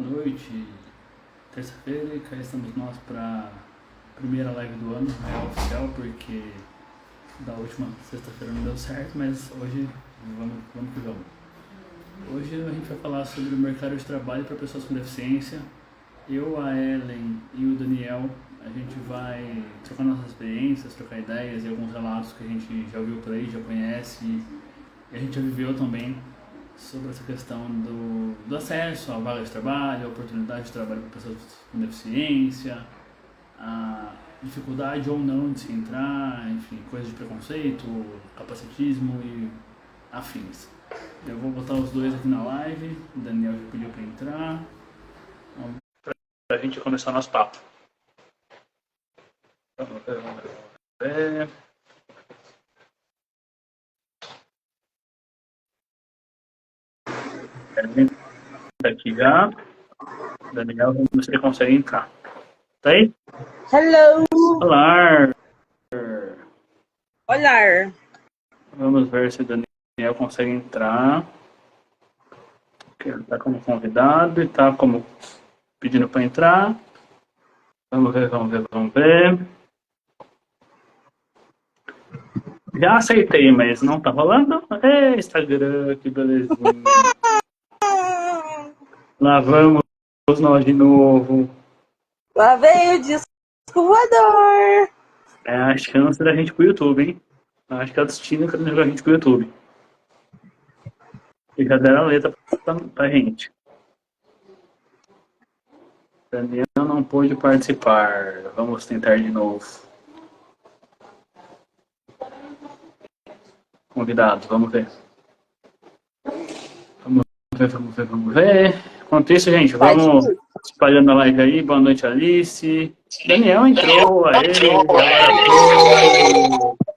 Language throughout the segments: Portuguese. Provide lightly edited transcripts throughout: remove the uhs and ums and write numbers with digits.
Boa noite, terça-feira, e cá estamos nós para a primeira live do ano, é oficial, porque da última sexta-feira não deu certo, mas hoje vamos que vamos. Hoje a gente vai falar sobre o mercado de trabalho para pessoas com deficiência. Eu, a Ellen e o Daniel, a gente vai trocar nossas experiências, trocar ideias e alguns relatos que a gente já ouviu por aí, já conhece e a gente já viveu também sobre essa questão do acesso à vaga de trabalho, a oportunidade de trabalho para pessoas com deficiência, a dificuldade ou não de se entrar, enfim, coisas de preconceito, capacitismo e afins. Eu vou botar os dois aqui na live, o Daniel já pediu para entrar, para a gente começar nosso papo. Vamos ver. Tá aqui já. Daniel, vamos ver se ele consegue entrar. Tá aí? Hello! Olá! Olá! Vamos ver se o Daniel consegue entrar. Ele está como convidado e está como pedindo para entrar. Vamos ver. Já aceitei, mas não tá rolando. Instagram, que belezinha. Lá vamos nós de novo. Lá veio o disco voador! É a chance da gente pro YouTube, hein? Acho que é o destino que leva a gente pro YouTube. E já deram a letra pra gente. Daniel não pôde participar. Vamos tentar de novo. Convidado, vamos ver. Vamos ver. Enquanto isso, gente, vamos espalhando a live aí. Boa noite, Alice. Daniel entrou,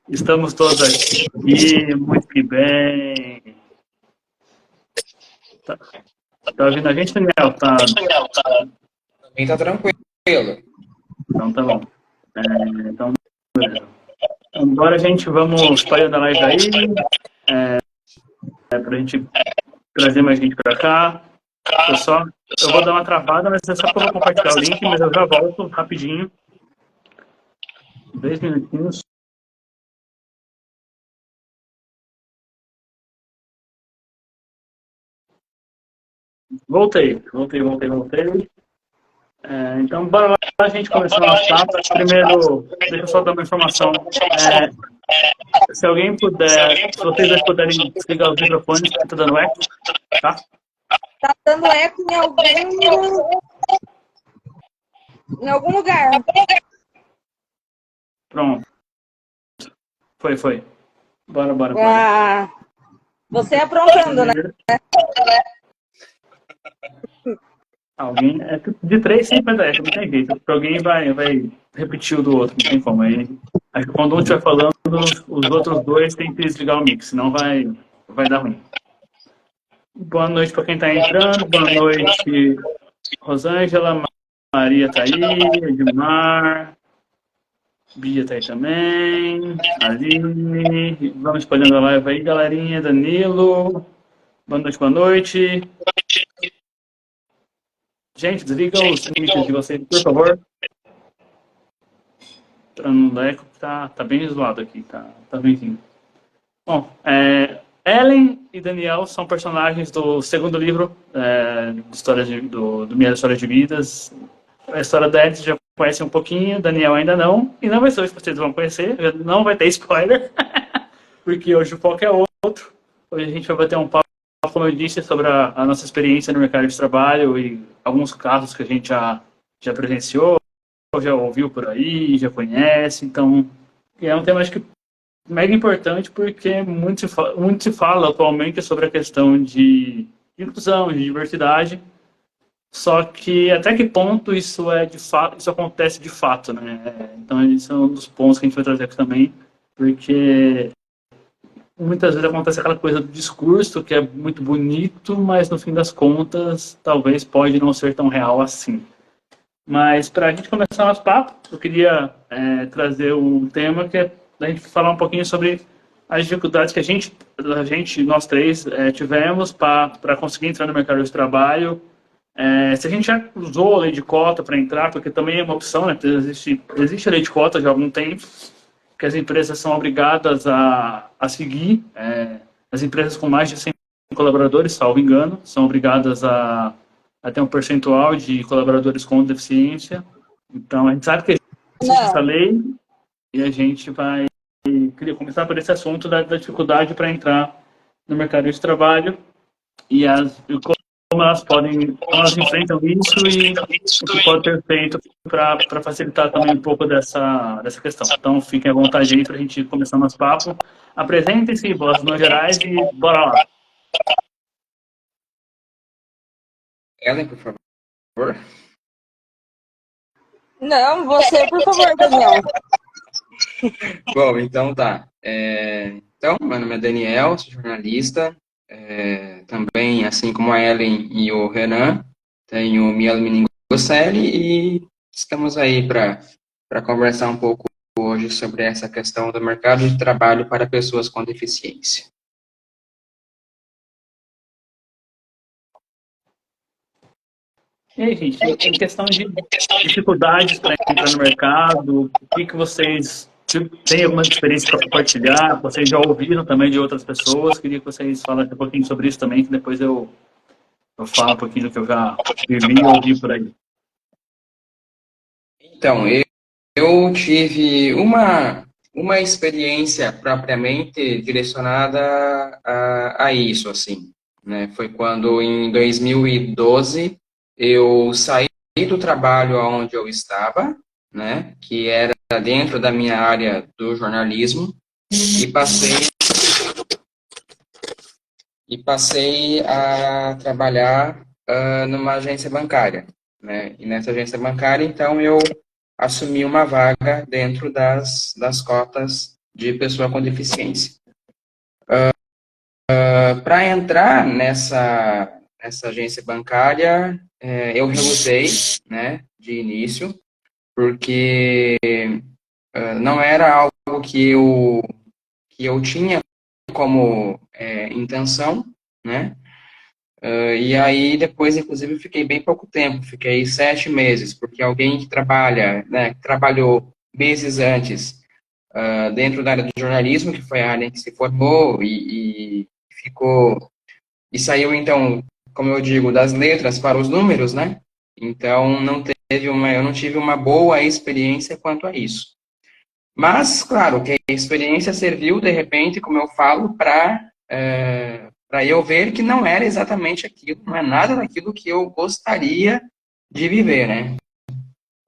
estamos todos aqui, muito que bem. Tá ouvindo a gente, Daniel? Também tá tranquilo. Então tá bom. Então, agora, gente, vamos espalhando a live aí. Pra gente trazer mais gente pra cá. Eu vou dar uma travada, mas é só que eu vou compartilhar o link, mas eu já volto rapidinho. 2 minutinhos. Voltei. Então, bora lá a gente começar o nosso papo. Primeiro, deixa eu só dar uma informação. Se alguém puder, se vocês dois puderem desligar os microfones, que tá dando eco, tá? Tá dando eco em algum lugar. Pronto. Foi. Bora. Ah, você aprontando, né? Alguém, de 3 sempre é, não tem jeito. Porque alguém vai repetir o do outro, não tem como. Aí, acho que quando um estiver falando, os outros dois têm que desligar o mix, senão vai dar ruim. Boa noite para quem está entrando, boa noite, Rosângela, Maria tá aí, Edmar, Bia tá aí também, Aline, vamos espalhando a live aí, galerinha, Danilo, boa noite. Gente, desliga os mics de vocês, por favor. Para não dar eco, tá bem zoado aqui, tá ruimzinho. Bom, Ellen e Daniel são personagens do segundo livro do Minha História de Vidas. A história da Ellen já conhece um pouquinho, Daniel ainda não. E não vai ser hoje que vocês vão conhecer, não vai ter spoiler, porque hoje o foco é outro. Hoje a gente vai bater um papo, como eu disse, sobre a nossa experiência no mercado de trabalho e alguns casos que a gente já presenciou, já ouviu por aí, já conhece. Então, é um tema, acho que, mega importante, porque muito se fala atualmente sobre a questão de inclusão, de diversidade, só que até que ponto isso isso acontece de fato, né? Então, esse é um dos pontos que a gente vai trazer aqui também, porque muitas vezes acontece aquela coisa do discurso que é muito bonito, mas no fim das contas, talvez pode não ser tão real assim. Mas para a gente começar nosso papo, eu queria trazer um tema que é a gente falar um pouquinho sobre as dificuldades que nós três, tivemos para conseguir entrar no mercado de trabalho, Se a gente já usou a lei de cota para entrar, porque também é uma opção, né? Existe a lei de cota já há algum tempo, que as empresas são obrigadas a seguir. As empresas com mais de 100 colaboradores, salvo engano, são obrigadas a ter um percentual de colaboradores com deficiência. Então, a gente sabe que existe essa lei e a gente vai começar por esse assunto da dificuldade para entrar no mercado de trabalho e como elas enfrentam isso e o que pode ser feito para facilitar também um pouco dessa questão. Então, fiquem à vontade aí para a gente começar nosso papo. Apresentem-se, vozes não gerais e bora lá. Ellen, por favor. Não, você, por favor, Daniel. Bom, então tá. Então, meu nome é Daniel, sou jornalista. Também, assim como a Ellen e o Renan, tenho mielomeningocele e estamos aí para conversar um pouco hoje sobre essa questão do mercado de trabalho para pessoas com deficiência. E aí, gente, em questão de dificuldades para entrar no mercado, o que vocês têm alguma experiência para compartilhar? Vocês já ouviram também de outras pessoas? Queria que vocês falassem um pouquinho sobre isso também, que depois eu falo um pouquinho do que eu já vivi e ouvi por aí. Então, eu tive uma experiência propriamente direcionada a isso, assim, né? Foi quando, em 2012, eu saí do trabalho onde eu estava, né? Que era dentro da minha área do jornalismo, e passei a trabalhar numa agência bancária, né? E nessa agência bancária, então, eu assumi uma vaga dentro das cotas de pessoa com deficiência. Para entrar nessa agência bancária, eu recusei, né, de início, porque não era algo que eu tinha como intenção, né? E aí, depois, inclusive, fiquei bem pouco tempo, fiquei 7 meses, porque alguém que trabalha, né, que trabalhou meses antes dentro da área do jornalismo, que foi a área em que se formou e ficou, e saiu, então, como eu digo, das letras para os números, né? Então, eu não tive uma boa experiência quanto a isso. Mas, claro, que a experiência serviu, de repente, como eu falo, para eu ver que não era exatamente aquilo, não é nada daquilo que eu gostaria de viver, né?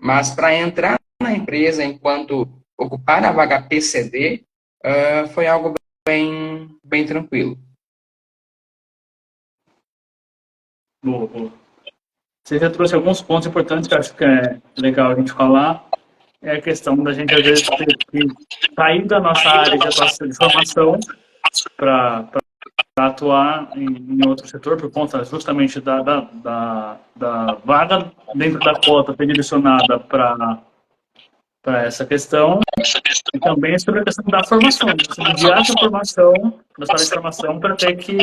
Mas para entrar na empresa enquanto ocupar a vaga PCD, foi algo bem tranquilo. Boa, boa. Você já trouxe alguns pontos importantes que eu acho que é legal a gente falar. É a questão da gente, às vezes, ter que sair da nossa área de atuação de formação para atuar em outro setor por conta justamente da vaga dentro da cota ser direcionada para essa questão e também sobre a questão da formação, você desviar essa formação, da sala de formação para ter que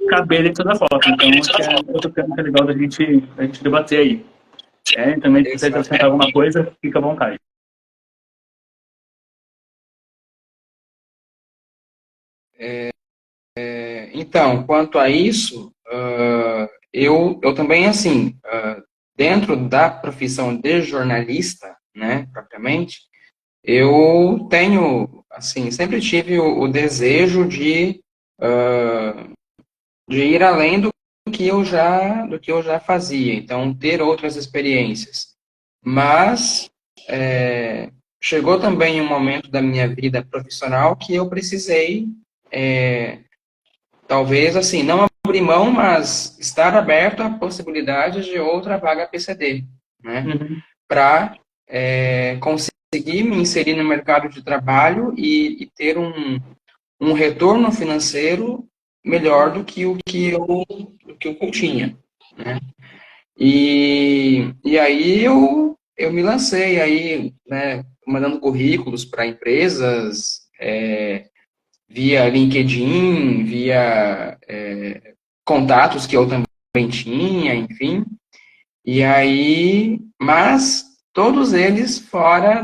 caber dentro da cota. Então, acho que é outro tema que é legal da gente debater aí. Também, se você acrescentar alguma coisa, fica à vontade. Então, quanto a isso, eu também, assim, dentro da profissão de jornalista, né, propriamente, eu tenho, assim, sempre tive o desejo de ir além do que eu já fazia, então ter outras experiências. Mas chegou também um momento da minha vida profissional que eu precisei, talvez, assim, não abrir mão, mas estar aberto à possibilidade de outra vaga PCD, né? Para conseguir me inserir no mercado de trabalho e ter um retorno financeiro melhor do que o que eu tinha, né? E aí eu me lancei aí, né, mandando currículos para empresas, via LinkedIn, via contatos que eu tinha, enfim. E aí, mas todos eles fora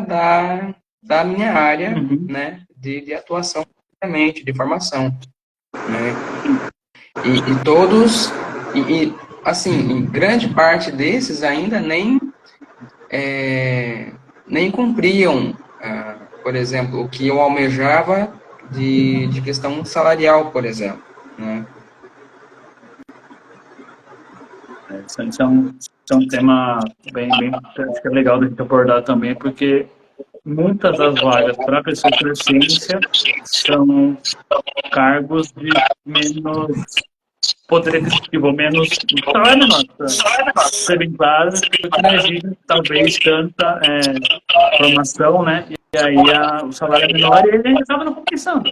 da minha área, Uhum. né, de atuação, realmente, de formação, né? E todos, assim, em grande parte desses ainda nem cumpriam, por exemplo, o que eu almejava de questão salarial, por exemplo, né? Isso é um tema bem, acho que é legal da gente abordar também, porque muitas das vagas para pessoas com deficiência são cargos de menos poder aquisitivo, menos salário menor, para ser bem claro, porque não exige talvez tanta formação, né? E aí o salário é menor e ele ainda acaba não compensando.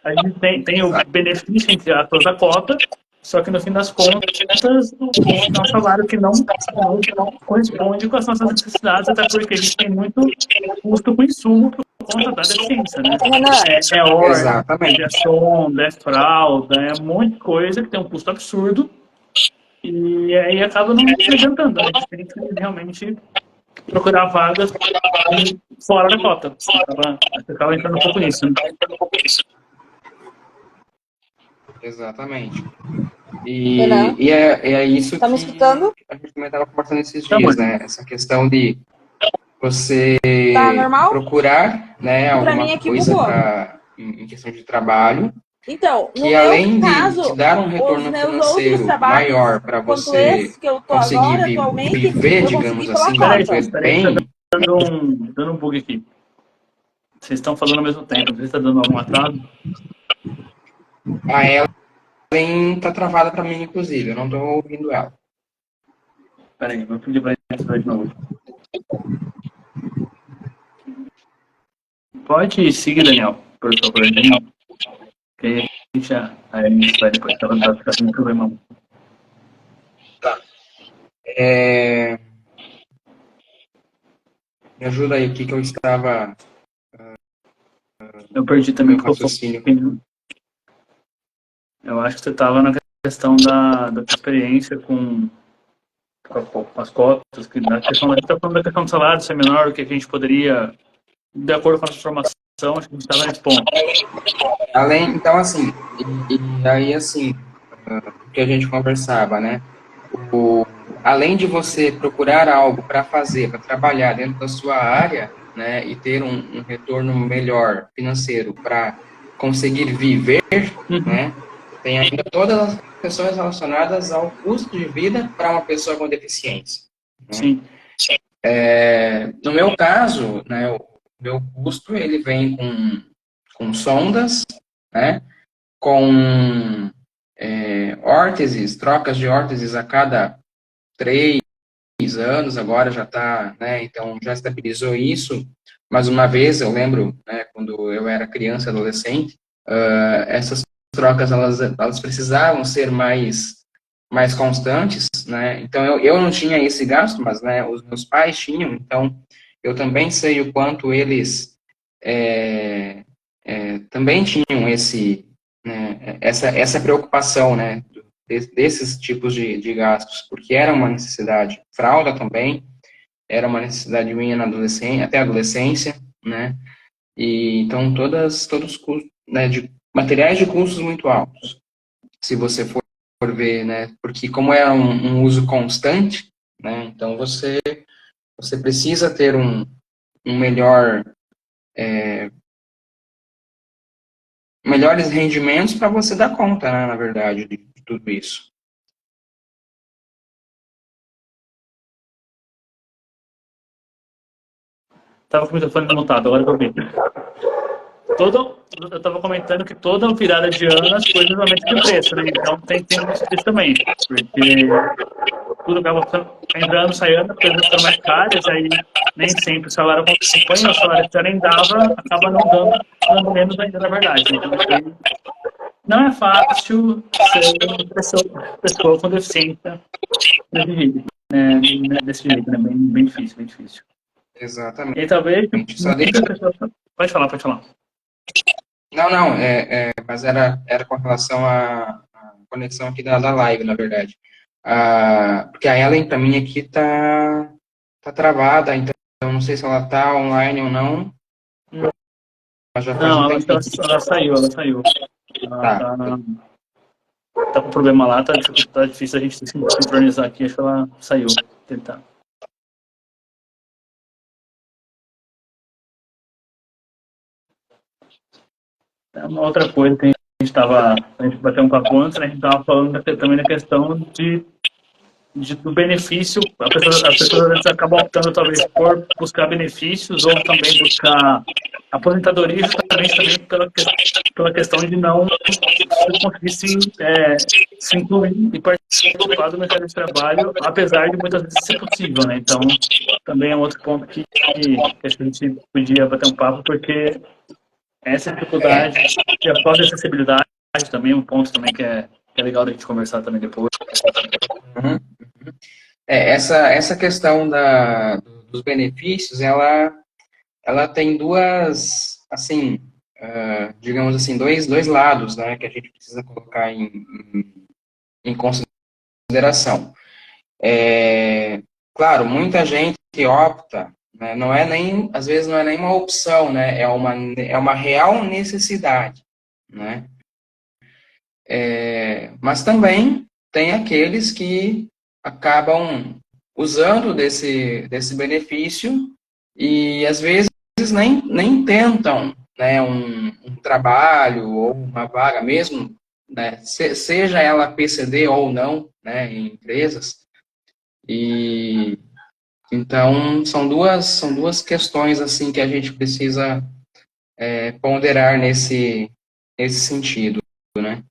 A gente tem o Exato. benefício, entre aspas, da cota, só que no fim das contas, é um salário que não corresponde com as nossas necessidades, até porque a gente tem muito custo com insumo por conta da deficiência, né? Renan, É horta, é Exatamente. de sonda, é fralda, é um monte de coisa que tem um custo absurdo e aí acaba não se adiantando. A gente tem que realmente procurar vagas fora da cota. Acaba entrando um pouco nisso, né? Exatamente. Renan, É isso tá me que escutando? a gente também estava conversando esses dias, Tamanho. né? Essa questão de você Tá normal? procurar, né, Pra alguma mim aqui coisa bugou. em questão de trabalho, Então, no que meu além de te caso, dar um os retorno meus outros financeiro trabalhos, maior para quanto você esse que eu tô conseguir agora, atualmente, viver, eu consegui digamos pela assim, Peraí, cota. gente, viver peraí que tá bem, dando um bug aqui. Vocês estão falando ao mesmo tempo. Não sei se está dando algum atraso. a Ellen tá travada para mim, inclusive, eu não estou ouvindo ela. Peraí, vou pedir para entrar de novo. Pode seguir, Daniel, por favor. Que aí a gente aí a gente vai depois. Tá ficando um problema. É, me ajuda aí, o que eu estava Eu perdi no também meu um pouco. raciocínio. Eu acho que você estava na questão da tua experiência com as cotas, que na questão, a gente está falando da questão do salário ser menor, o que a gente poderia, de acordo com a nossa formação, acho que a gente estava nesse ponto. Além, então, assim, e aí, assim, o que a gente conversava, né? Além de você procurar algo para fazer, para trabalhar dentro da sua área, né, e ter um retorno melhor financeiro para conseguir viver, Uhum. né, tem ainda todas as questões relacionadas ao custo de vida para uma pessoa com deficiência, né? Sim. No meu caso, né, o meu custo ele vem com sondas, né, com órteses, trocas de órteses a cada 3 anos, agora já está, né, então já estabilizou isso. Mas uma vez, eu lembro, né, quando eu era criança, adolescente, essas trocas, elas precisavam ser mais constantes, né, então eu não tinha esse gasto, mas, né, os meus pais tinham, então eu também sei o quanto eles também tinham essa preocupação, né, desses tipos de gastos, porque era uma necessidade. Fralda também era uma necessidade minha na adolescência, até a adolescência, né, e então todos os custos, né, de materiais de custos muito altos, se você for ver, né, porque como é um uso constante, né, então você precisa ter um melhores rendimentos para você dar conta, né, na verdade, de tudo isso. Estava com o microfone desmontado, agora que eu vi. Eu estava comentando que toda virada de ano as coisas aumentam de preço, né? Então tem isso também. Porque tudo acaba entrando, saindo, as coisas ficando mais caras, aí nem sempre o salário acompanha, o salário que já nem dava, acaba não dando menos ainda, na verdade. Então, isso aí não é fácil ser uma pessoa com deficiência desse jeito, né? Bem difícil, bem difícil. Exatamente. E talvez Só deixa. muitas pessoas. Pode falar, pode falar. Não, mas era com relação à conexão aqui da live, na verdade. Porque a Ellen, para mim, aqui tá travada, então eu não sei se ela tá online ou não, mas já faz Não, um ela, tempinho. ela saiu, ela saiu. Ela Tá. tá com problema lá, tá difícil a gente se sincronizar aqui, acho que ela saiu. Tentar. É uma outra coisa que a gente bateu um papo antes, né, a gente estava falando também da questão do benefício, as pessoas às vezes acabam optando talvez por buscar benefícios ou também buscar aposentadoria justamente também pela questão de não conseguir se incluir e participar do mercado de trabalho, apesar de muitas vezes ser possível, né? Então, também é um outro ponto que a gente podia bater um papo, porque essa dificuldade e a falta de acessibilidade também é um ponto também que é legal da gente conversar também depois. Uhum. Essa questão dos benefícios, ela tem duas, assim, digamos assim, dois lados, né, que a gente precisa colocar em consideração. Claro, muita gente que opta, né, às vezes não é nem uma opção, né, é uma real necessidade, né, mas também tem aqueles que acabam usando desse benefício e às vezes nem tentam, né, um trabalho ou uma vaga mesmo, né, seja ela PCD ou não, né, em empresas. E então são duas questões assim que a gente precisa ponderar nesse sentido, né?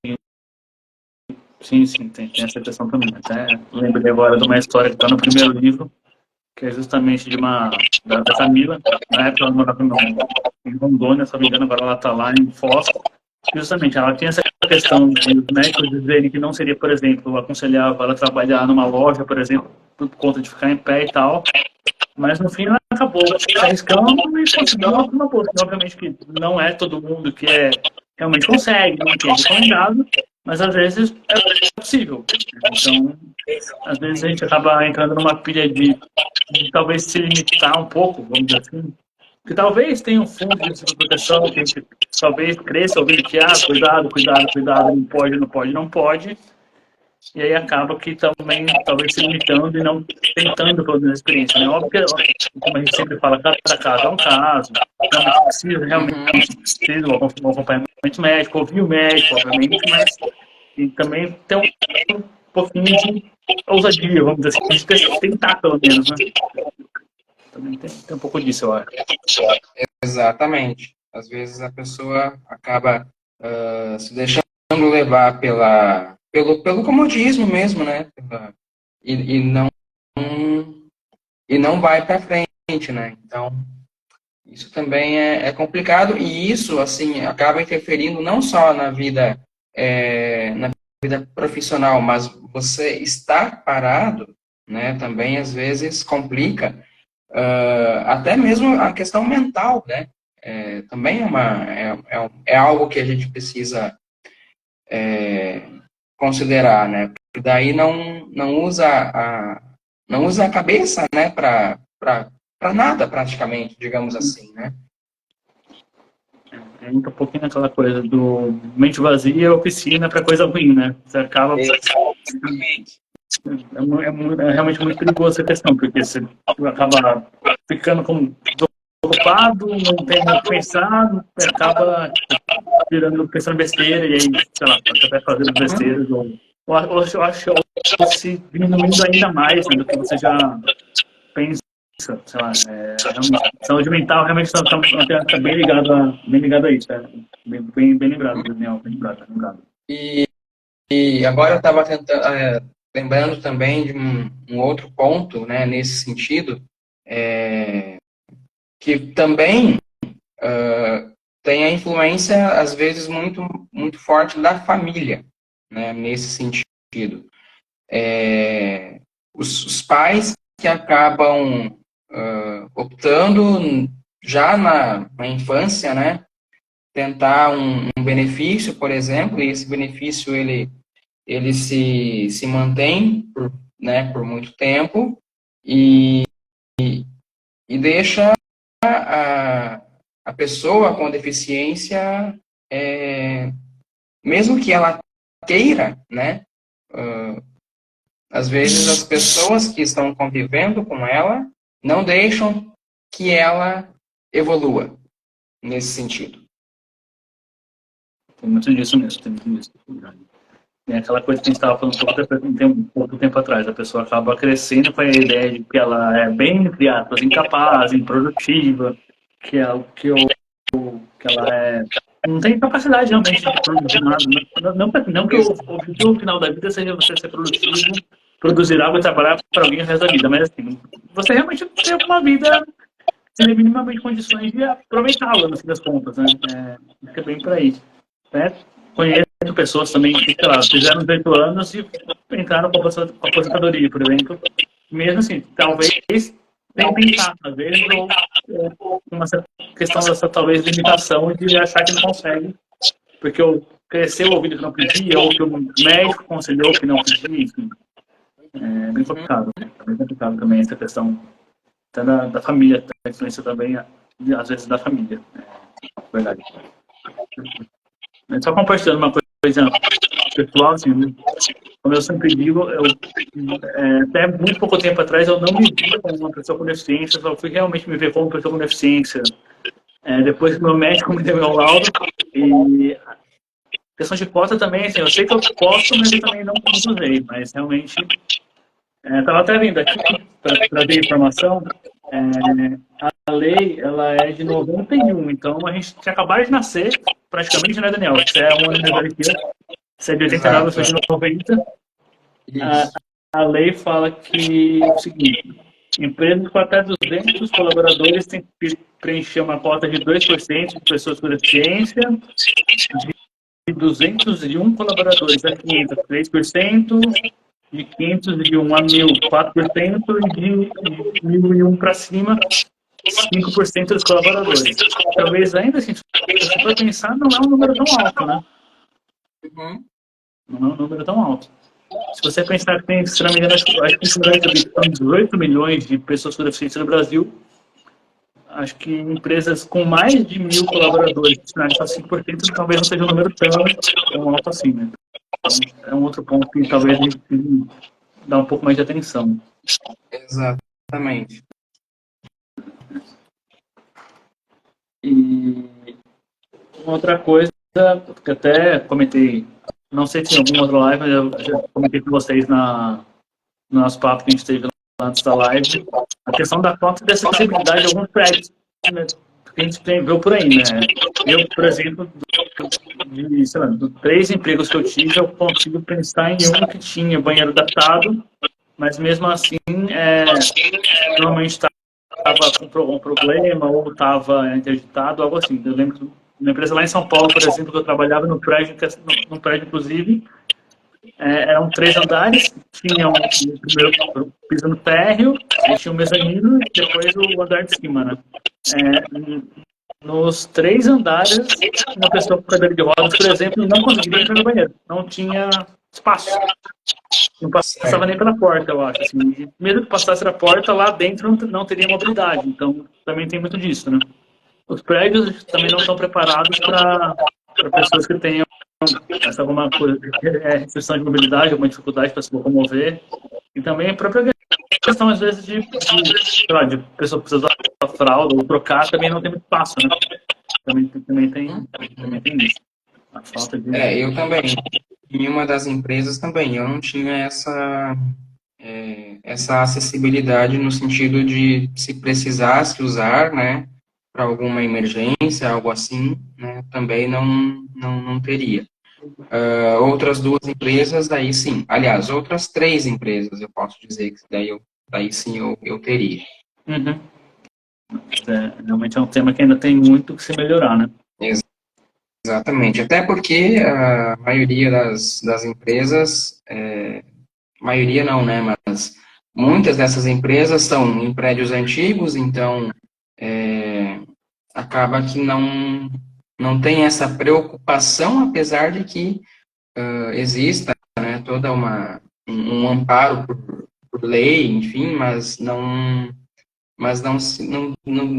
Sim, sim, tem essa questão também. Até lembrei agora de uma história que está no primeiro livro, que é justamente da Camila. Na época ela morava em Rondônia, se não me engano, agora ela está lá em Foz. Justamente, ela tinha essa questão de os médicos dizerem que não seria, por exemplo, aconselhável ela trabalhar numa loja, por exemplo, por conta de ficar em pé e tal. Mas no fim ela acabou se arriscando e conseguiu uma bolsa. Obviamente que não é todo mundo que realmente consegue, não que é recomendado, mas às vezes é possível. Então, às vezes a gente acaba entrando numa pilha de talvez se limitar um pouco, vamos dizer assim, que talvez tenha um fundo de proteção, que a gente talvez cresça ouvindo que, cuidado, cuidado, cuidado, não pode, não pode, não pode, e aí acaba que também talvez se limitando e não tentando pela minha experiência, né? Óbvio que, como a gente sempre fala, cada caso é um caso, realmente Uhum. precisa um acompanhamento médico, ouvir o médico, obviamente, mas e também ter um pouquinho de ousadia, vamos dizer assim, de tentar pelo menos, né? Também tem um pouco disso, eu acho. Exatamente. Às vezes a pessoa acaba se deixando levar pelo comodismo mesmo, né? E, e não e não vai para frente, né? Então isso também é complicado e isso assim acaba interferindo não só na vida profissional, mas você estar parado, né? Também às vezes complica até mesmo a questão mental, né? Também é algo que a gente precisa considerar, né? Porque daí não usa a cabeça, né? Para nada, praticamente, digamos assim, né? Entra um pouquinho naquela coisa do mente vazia, oficina para coisa ruim, né? Você acaba. Exatamente. É realmente muito perigosa essa questão, porque você acaba ficando ocupado, não tem muito pensado, acaba pensando besteira e aí, sei lá, até fazendo besteiras, ou eu acho ou se diminuindo ainda mais, né, do que você já pensa, sei lá, realmente, saúde mental realmente está bem ligado a isso, bem lembrado, Daniel, bem lembrado. E agora eu estava lembrando também de um outro ponto, né, nesse sentido, que também tem a influência, às vezes, muito, muito forte da família, né, nesse sentido. Os pais que acabam optando já na infância, né, tentar um benefício, por exemplo, e esse benefício ele se mantém por muito tempo e deixa a pessoa com deficiência, mesmo que ela queira, né? Às vezes as pessoas que estão convivendo com ela não deixam que ela evolua nesse sentido. Tem muito disso mesmo, tem muito disso. É aquela coisa que a gente estava falando um pouco tempo atrás. A pessoa acaba crescendo com a ideia de que ela é bem, entre aspas, incapaz, improdutiva, que ela não tem capacidade realmente de produzir nada. Não que o objetivo final da vida seja você ser produtivo, produzir algo e trabalhar para alguém o resto da vida, mas assim, você realmente ter uma vida sem minimamente condições de aproveitá-la, no fim das contas, né? Fica bem por aí. Né? Conheço pessoas também que, sei lá, fizeram 18 anos e entraram com a aposentadoria, por exemplo. Mesmo assim, talvez tenham pensado, às vezes, ou uma questão dessa, talvez, limitação de achar que não consegue, porque cresceu ouvindo que não podia, ou que o médico aconselhou que não podia, enfim. É bem complicado, né? É bem complicado também essa questão até da família, a influência também, às vezes, da família. Verdade. Só compartilhando uma coisa pessoal, assim, né? Como eu sempre digo, até muito pouco tempo atrás eu não me via como uma pessoa com deficiência, só fui realmente me ver como uma pessoa com deficiência depois que meu médico me deu meu laudo. E a questão de cota também, assim, eu sei que eu posso, mas eu também não usei, mas realmente estava até vindo aqui para trazer informação. A lei, ela é de 91, então a gente tinha acabado de nascer, praticamente, né, Daniel? Você é um ano mais velho que eu, você é de 89, eu sou de 90. A lei fala que é o seguinte: empresas com até 200 colaboradores têm que preencher uma cota de 2% de pessoas com deficiência, de 201 colaboradores a 500, 3%, de 501 a 1.000, 4%, e de 1.001 para cima, 5% dos colaboradores. Talvez ainda, assim, se você for pensar, não é um número tão alto, né? Não é um número tão alto. Se você pensar que tem, se não me engano, acho que são 18 milhões de pessoas com deficiência no Brasil, acho que empresas com mais de 1.000 colaboradores, só 5%, talvez não seja um número tão alto assim, né? Então, é um outro ponto que talvez a gente precise dar um pouco mais de atenção. Exatamente. E uma outra coisa que até comentei, não sei se em alguma outra live, mas eu já comentei com vocês no nosso papo que a gente teve antes da live, a questão da falta de acessibilidade de alguns prédios, né, que a gente viu por aí, né? Eu, por exemplo, sei lá, dos 3 empregos que eu tive, eu consigo pensar em um que tinha banheiro adaptado, mas mesmo assim, normalmente estava com um problema ou estava interditado, algo assim. Eu lembro que uma empresa lá em São Paulo, por exemplo, que eu trabalhava no prédio, inclusive, eram 3 andares, tinha um primeiro piso no térreo, tinha um mezanino e depois o andar de cima, né? Nos 3 andares, uma pessoa com cadeira de rodas, por exemplo, não conseguiria entrar no banheiro, não tinha espaço. Não passava nem pela porta, eu acho. Assim. Mesmo que passasse a porta, lá dentro não teria mobilidade. Então, também tem muito disso, né? Os prédios também não estão preparados para pessoas que tenham alguma coisa, restrição de mobilidade, alguma dificuldade para se locomover. E também a própria questão, às vezes, de pessoa que precisa da fralda ou trocar, também não tem muito espaço, né? Também tem isso. A falta de... eu também. Em uma das empresas também, eu não tinha essa acessibilidade no sentido de, se precisasse usar, né, para alguma emergência, algo assim, né, também não teria. Outras 2 empresas, aí sim. Aliás, outras 3 empresas, eu posso dizer que daí sim eu teria. Uhum. Realmente é um tema que ainda tem muito que se melhorar, né? Exatamente. Até porque a maioria das empresas, maioria não, né? Mas muitas dessas empresas são em prédios antigos, então acaba que não tem essa preocupação, apesar de que exista, né, toda um amparo por lei, enfim, mas não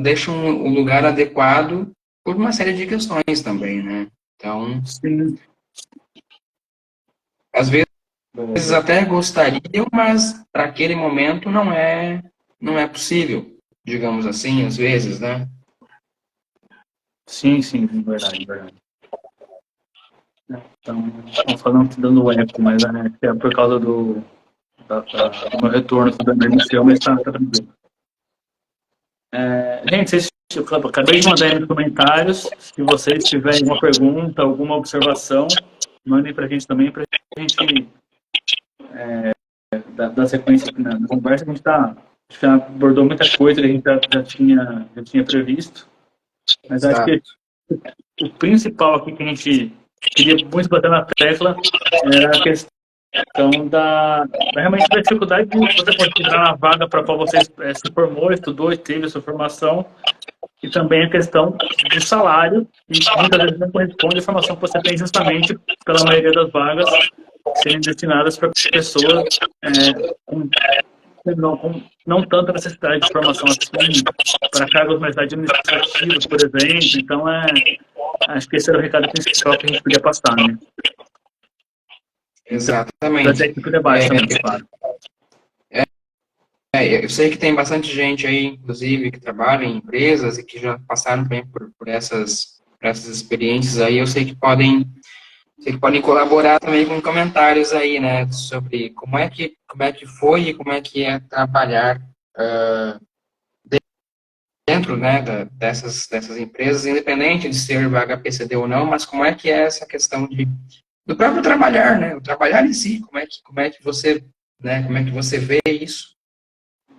deixam o lugar adequado por uma série de questões também, né? Então, Sim. às vezes até gostariam, mas para aquele momento não é possível, digamos assim, às vezes, né? Sim, sim, verdade, verdade. Então, estão falando que dando eco, mas é por causa do meu retorno da inicial, mas tá tranquilo. Gente, eu acabei de mandar aí nos comentários. Se vocês tiverem alguma pergunta, alguma observação, mandem para a gente também, para a gente dar sequência aqui na conversa. A gente já abordou muita coisa que a gente já tinha previsto, mas acho que Exato. o principal aqui que a gente queria muito bater na tecla era a questão realmente da dificuldade de você conseguir entrar na vaga para a qual você se formou, estudou e teve a sua formação, e também a questão do salário, que muitas vezes não corresponde à formação que você tem justamente pela maioria das vagas serem destinadas para pessoas com, não tanta necessidade de formação assim, para cargos mais administrativos, por exemplo. Então, acho que esse era o recado principal que a gente podia passar, né? Da Exatamente. técnica de debate também, claro. Eu sei que tem bastante gente aí, inclusive, que trabalha em empresas e que já passaram também por essas experiências aí. Eu sei que podem colaborar também com comentários aí, né, sobre como é que foi e como é que é trabalhar dentro, né, dessas empresas, independente de ser vaga PCD ou não, mas como é que é essa questão do próprio trabalhar, né, o trabalhar em si, como é que você, né, como é que você vê isso,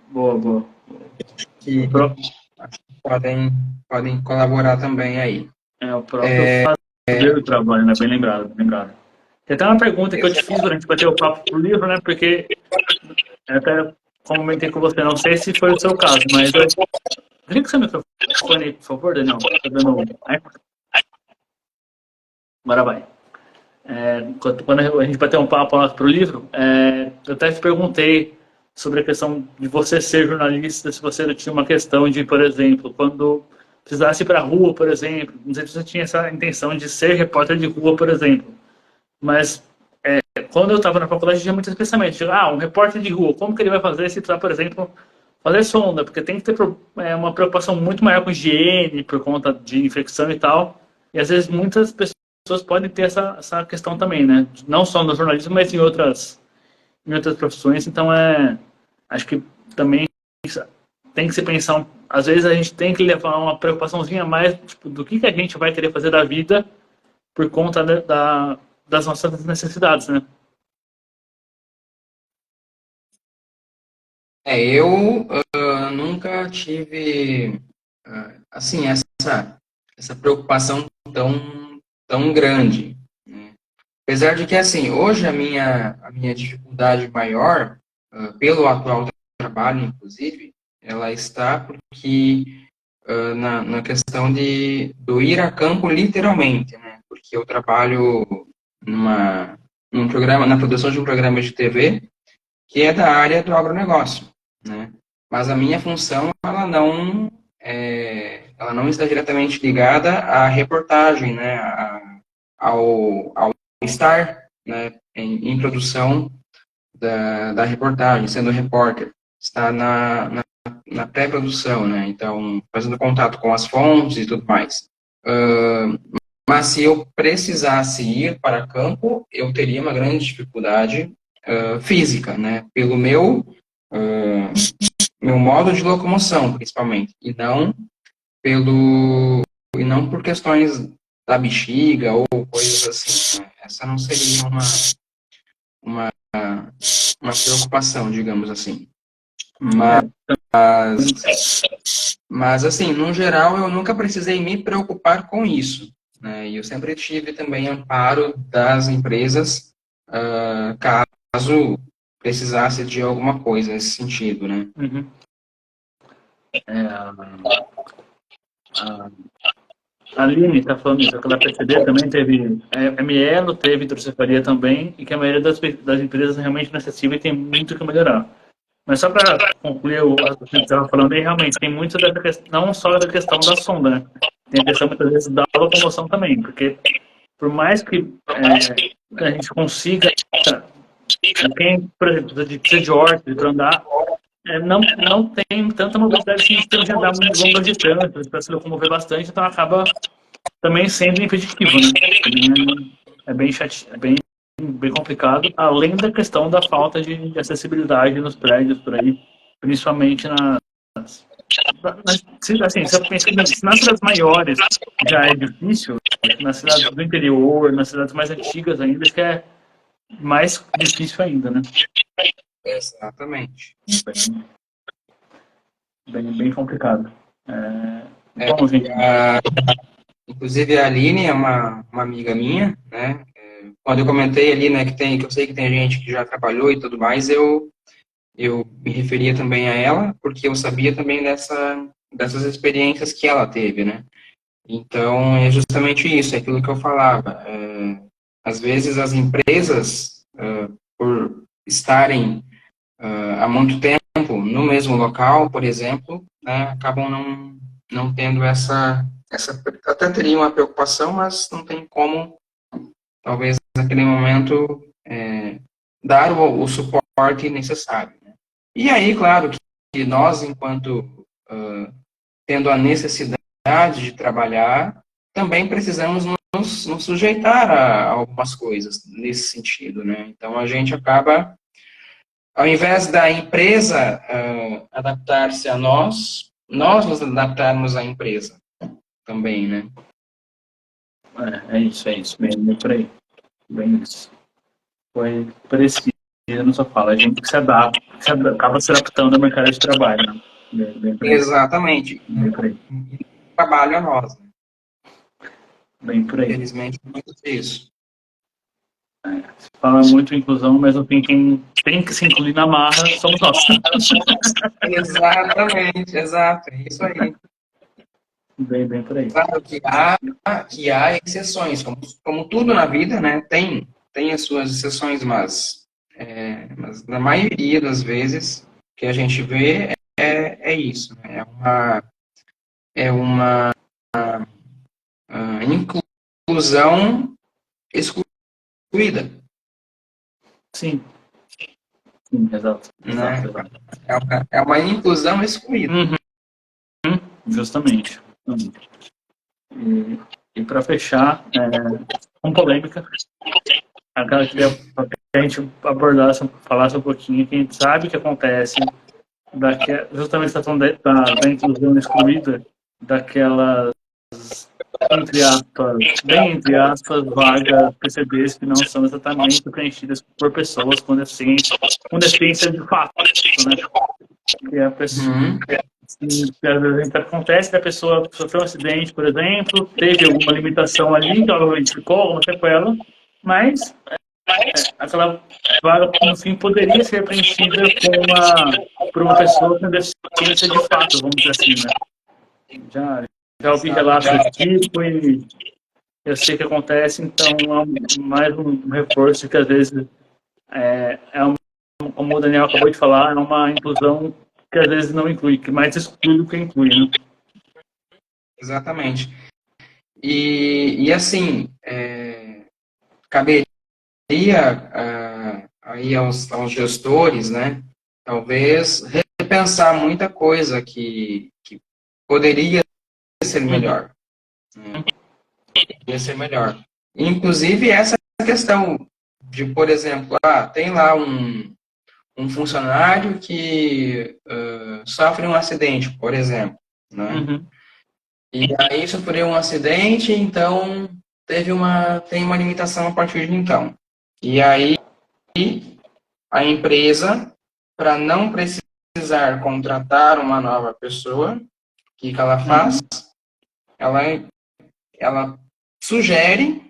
Boa, boa. que podem colaborar também aí. O próprio fazer o trabalho, né? Bem lembrado, bem lembrado. Tem até uma pergunta que eu te fiz durante bater o papo pro livro, né? Porque eu até comentei com você, não sei se foi o seu caso, mas liga o seu microfone aí, por favor, Daniel. Tá dando eco? Agora vai. Quando a gente bateu um papo lá pro livro, eu até te perguntei sobre a questão de você ser jornalista, se você tinha uma questão de, por exemplo, quando precisasse ir para a rua, por exemplo, não sei se você tinha essa intenção de ser repórter de rua, por exemplo, mas quando eu estava na faculdade, tinha muito esse pensamento, de, um repórter de rua, como que ele vai fazer se precisar, por exemplo, fazer sonda? Porque tem que ter uma preocupação muito maior com higiene, por conta de infecção e tal, e às vezes muitas pessoas podem ter essa questão também, né? Não só no jornalismo, mas em outras profissões. Então, acho que também tem que se pensar. Às vezes a gente tem que levar uma preocupaçãozinha a mais tipo, do que a gente vai querer fazer da vida por conta das nossas necessidades, né? Eu nunca tive, assim, essa preocupação tão grande, né? Apesar de que, assim, hoje a minha dificuldade maior, pelo atual trabalho, inclusive, ela está porque na questão do ir a campo literalmente, né? Porque eu trabalho num programa, na produção de um programa de TV que é da área do agronegócio, né? Mas a minha função, ela não está diretamente ligada à reportagem, né? Ao estar, né, em produção da reportagem, sendo repórter, está na pré-produção, né? Então, fazendo contato com as fontes e tudo mais. Mas se eu precisasse ir para campo, eu teria uma grande dificuldade física, né? Pelo meu modo de locomoção, principalmente, pelo e não por questões da bexiga ou coisas assim, né? Essa não seria uma preocupação, digamos assim. Mas assim, no geral, eu nunca precisei me preocupar com isso, né? E eu sempre tive também amparo das empresas, caso precisasse de alguma coisa nesse sentido, né? Uhum. A Aline está falando isso, que ela PCD também teve mielo, teve hidrocefalia também, e que a maioria das empresas realmente não é acessível e tem muito que melhorar. Mas só para concluir o raciocínio que você estava falando aí, realmente tem muito dessa questão, não só da questão da sonda, né? Tem a questão muitas vezes da locomoção também, porque por mais que a gente consiga, quem, por exemplo, precisa de órtese para andar, não tem tanta mobilidade assim, de ter de andar muito longas distâncias, para se locomover bastante, então acaba também sendo impeditivo, né? É bem bem complicado, além da questão da falta de acessibilidade nos prédios por aí, principalmente assim, se eu penso que nas cidades maiores já é difícil, nas cidades do interior, nas cidades mais antigas ainda, acho que é mais difícil ainda, né? Exatamente. Bem complicado. Bom, gente. Inclusive a Aline é uma amiga minha, né? Quando eu comentei ali, né, que eu sei que tem gente que já trabalhou e tudo mais, eu me referia também a ela, porque eu sabia também dessas experiências que ela teve, né? Então, é justamente isso, é aquilo que eu falava. Às vezes as empresas, por estarem há muito tempo no mesmo local, por exemplo, né, acabam não tendo essa... Até teria uma preocupação, mas não tem como, talvez, naquele momento, dar o suporte necessário. Né? E aí, claro, que nós, enquanto tendo a necessidade de trabalhar, também precisamos nos sujeitar a algumas coisas nesse sentido, né? Então, a gente acaba, ao invés da empresa adaptar-se a nós nos adaptarmos à empresa também, né? É isso, bem por aí. Bem isso. Foi preciso, não só fala, a gente que se adapta, acaba se adaptando ao mercado de trabalho, né? Bem por aí. Exatamente. Bem por aí. Trabalho a nós. Né? Bem por aí. Infelizmente, muito isso. Se fala muito em inclusão, mas no fim, quem tem que se incluir na marra somos nós. Exatamente, exato. É isso aí. Bem por aí. Claro que há exceções, como tudo na vida, né? Tem as suas exceções, mas na maioria das vezes que a gente vê é isso. Né? É uma inclusão excluída. Sim, exato. Né? É uma inclusão excluída. Justamente. E para fechar, com polêmica, aquela que a gente abordasse, falasse um pouquinho, que a gente sabe que acontece, justamente a questão da inclusão excluída, daquelas, entre aspas, vagas PCDs que não são exatamente preenchidas por pessoas com deficiência de fato, né? Que a pessoa, que às vezes acontece da pessoa sofreu um acidente, por exemplo, teve alguma limitação ali, que ela identificou, alguma sequela, mas aquela vaga, no fim, poderia ser preenchida por uma pessoa com deficiência de fato, vamos dizer assim, né? Já ouvi relatos desse tipo e eu sei que acontece, então é mais um reforço que às vezes como o Daniel acabou de falar, é uma inclusão que às vezes não inclui, que mais exclui do que inclui, né? Exatamente. E assim, caberia aí aos gestores, né, talvez repensar muita coisa que poderia ser melhor. Poderia ser melhor. Inclusive essa questão de, por exemplo, tem lá um funcionário que sofre um acidente, por exemplo, né? E aí sofreu um acidente, então tem uma limitação a partir de então. E aí a empresa, para não precisar contratar uma nova pessoa, o que ela faz? Ela sugere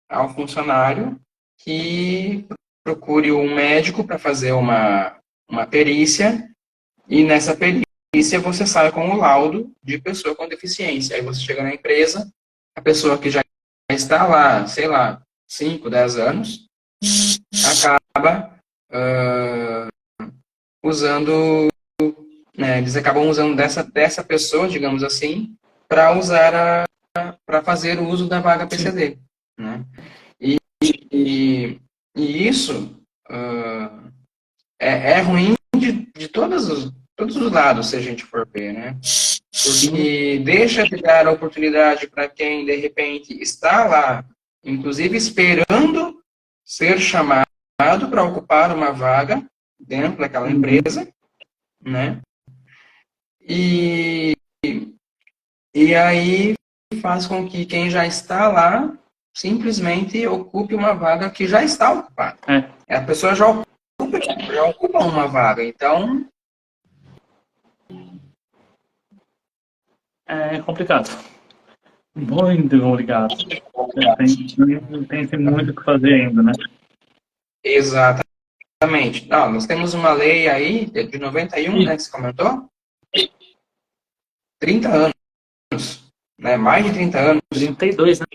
ao funcionário que procure um médico para fazer uma perícia, e nessa perícia você sai com o laudo de pessoa com deficiência. Aí você chega na empresa a pessoa que já está lá, sei lá, 5, 10 anos, acaba usando, né, eles acabam usando dessa pessoa, digamos assim, para fazer o uso da vaga PCD, né? E, e isso é ruim de todos os lados, se a gente for ver, né? Porque deixa de dar oportunidade para quem, de repente, está lá, inclusive esperando ser chamado para ocupar uma vaga dentro daquela empresa, né? E aí faz com que quem já está lá simplesmente ocupe uma vaga que já está ocupada. A pessoa já ocupa uma vaga, então... É complicado. Muito complicado. Tem muito o que fazer ainda, né? Exatamente. Não, nós temos uma lei aí de 91, né, que você comentou? 30 anos, né? Mais de 30 anos. 32, né?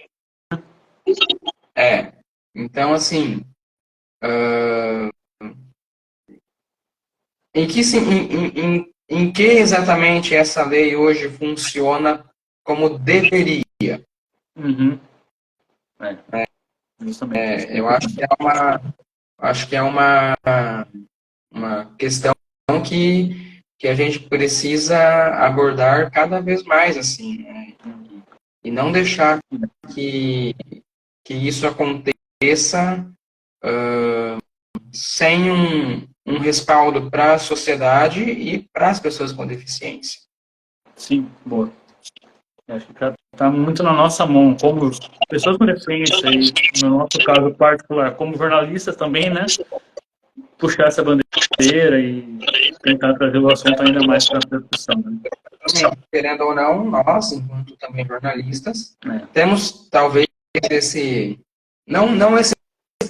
Então, assim, em que exatamente essa lei hoje funciona como deveria? Justamente. Eu acho que é uma questão que a gente precisa abordar cada vez mais, assim, né? E não deixar que isso aconteça sem um respaldo para a sociedade e para as pessoas com deficiência. Sim, boa. Acho que está muito na nossa mão, como pessoas com deficiência e, no nosso caso particular, como jornalistas também, né? Puxar essa bandeira e tentar trazer o assunto ainda mais para a discussão. Né? Querendo ou não, nós, enquanto também jornalistas, temos talvez não esse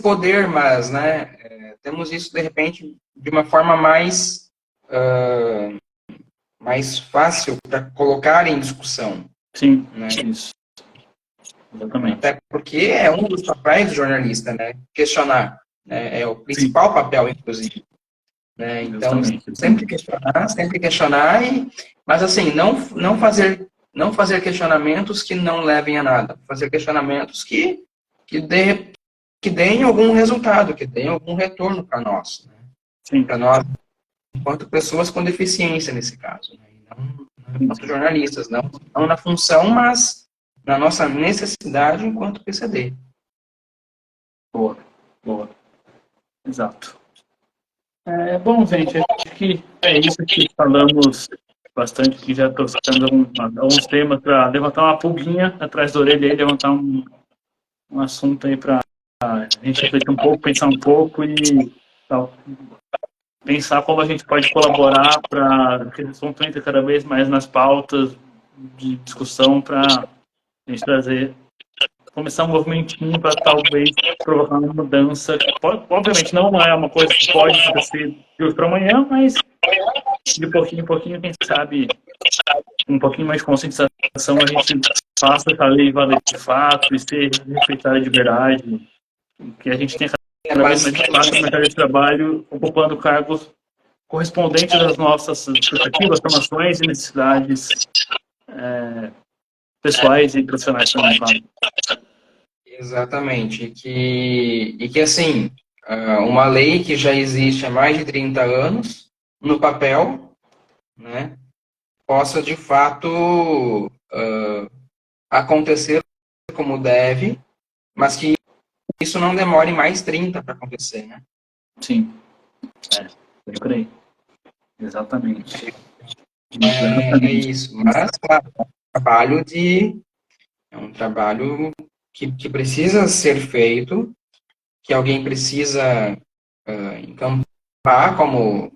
poder, mas, né, temos isso de repente de uma forma mais fácil para colocar em discussão. Sim, né? Isso. Exatamente. Até porque é um dos papéis do jornalista, né? Questionar. Né? É o principal papel, inclusive. Né? Então, sempre questionar, mas assim, não fazer questionamentos que não levem a nada. Fazer questionamentos que deem algum resultado, que deem algum retorno para nós. Né? Para nós, enquanto pessoas com deficiência, nesse caso. Né? Não enquanto jornalistas, não na função, mas na nossa necessidade enquanto PCD. Boa. Exato. Bom, gente, acho que é isso que falamos bastante, que já trouxemos alguns temas para levantar uma pulguinha atrás da orelha e levantar um assunto aí para a gente refletir um pouco, pensar um pouco e pensar como a gente pode colaborar para que esse assunto entre cada vez mais nas pautas de discussão para a gente começar um movimentinho para talvez provocar uma mudança. Obviamente não é uma coisa que pode acontecer de hoje para amanhã, mas de pouquinho em pouquinho, quem sabe, um pouquinho mais de conscientização, a gente faça essa lei valer de fato e ser respeitada de verdade. Que a gente tenha cada vez mais espaço no mercado de trabalho, ocupando cargos correspondentes às nossas expectativas, formações e necessidades pessoais e profissionais também, claro. Exatamente. E que assim, uma lei que já existe há mais de 30 anos, no papel, né, possa de fato acontecer como deve, mas que isso não demore mais 30 para acontecer, né? Sim. Eu creio. Exatamente. É isso. Mas, claro, é um trabalho que precisa ser feito, que alguém precisa encampar como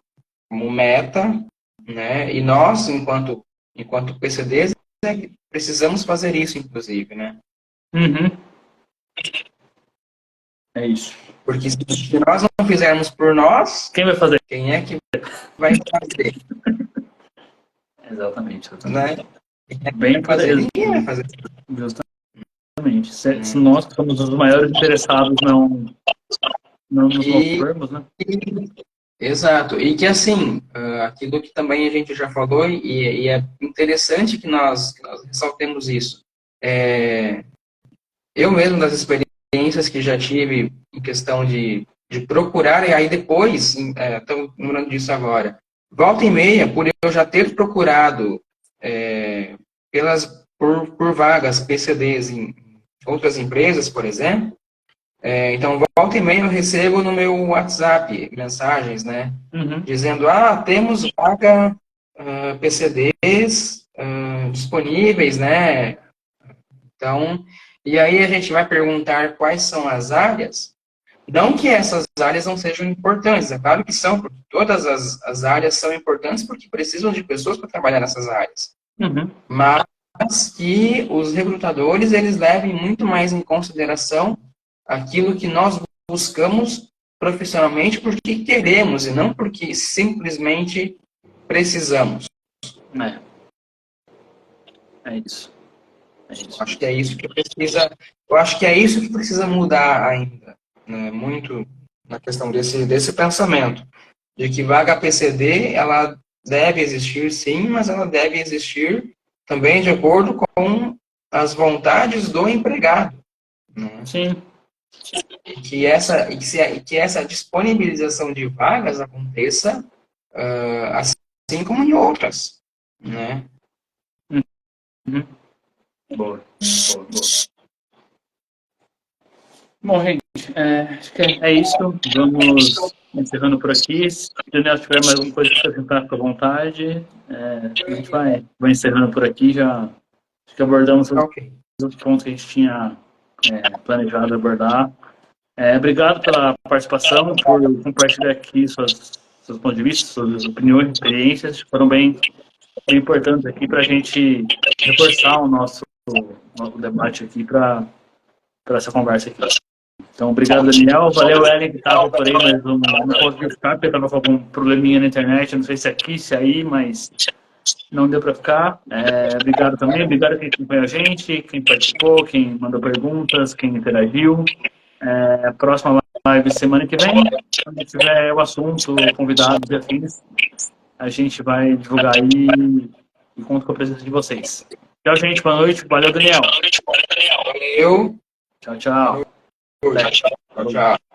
meta, né? E nós, enquanto PCDs, precisamos fazer isso, inclusive, né? É isso. Porque se nós não fizermos por nós, quem vai fazer? Quem é que vai fazer? Exatamente. Né? Bem fazer, ninguém vai fazer. Justamente. Exatamente. Se nós que somos os maiores interessados não nos movermos, né? Exato. E que, assim, aquilo que também a gente já falou, e é interessante que nós ressaltemos isso. Eu mesmo, das experiências que já tive em questão de procurar, e aí depois, estou lembrando disso agora, volta e meia, por eu já ter procurado por vagas PCDs em outras empresas, por exemplo, então volta e meia eu recebo no meu WhatsApp mensagens, né, dizendo, temos vaga PCDs disponíveis, né, então, e aí a gente vai perguntar quais são as áreas. Não que essas áreas não sejam importantes, é claro que são, porque todas as áreas são importantes porque precisam de pessoas para trabalhar nessas áreas. Mas que os recrutadores, eles levem muito mais em consideração aquilo que nós buscamos profissionalmente porque queremos e não porque simplesmente precisamos. É isso. Acho que é isso que precisa. Eu acho que é isso que precisa mudar ainda, né? Muito na questão desse pensamento de que vaga PCD ela deve existir, sim, mas ela deve existir também de acordo com as vontades do empregado, né? Sim. E que essa disponibilização de vagas aconteça assim como em outras, né? Boa. Bom, gente, acho que é isso. Vamos encerrando por aqui. Se o Daniel tiver mais alguma coisa para acrescentar, fica à vontade. A gente vai encerrando por aqui. Já acho que abordamos os pontos que a gente tinha planejado abordar. Obrigado pela participação, por compartilhar aqui seus pontos de vista, suas opiniões, experiências. Foram bem importantes aqui para a gente reforçar o nosso debate aqui para essa conversa aqui. Então, obrigado, Daniel. Valeu, Ellen, que estava por aí, mas não conseguiu ficar, porque estava com algum probleminha na internet. Não sei se aqui, se aí, mas não deu para ficar. Obrigado também. Obrigado a quem acompanhou a gente, quem participou, quem mandou perguntas, quem interagiu. Próxima live semana que vem, quando tiver o assunto, convidados e afins, a gente vai divulgar aí e conto com a presença de vocês. Tchau, gente. Boa noite. Valeu, Daniel. Valeu. Tchau, tchau. Tchau.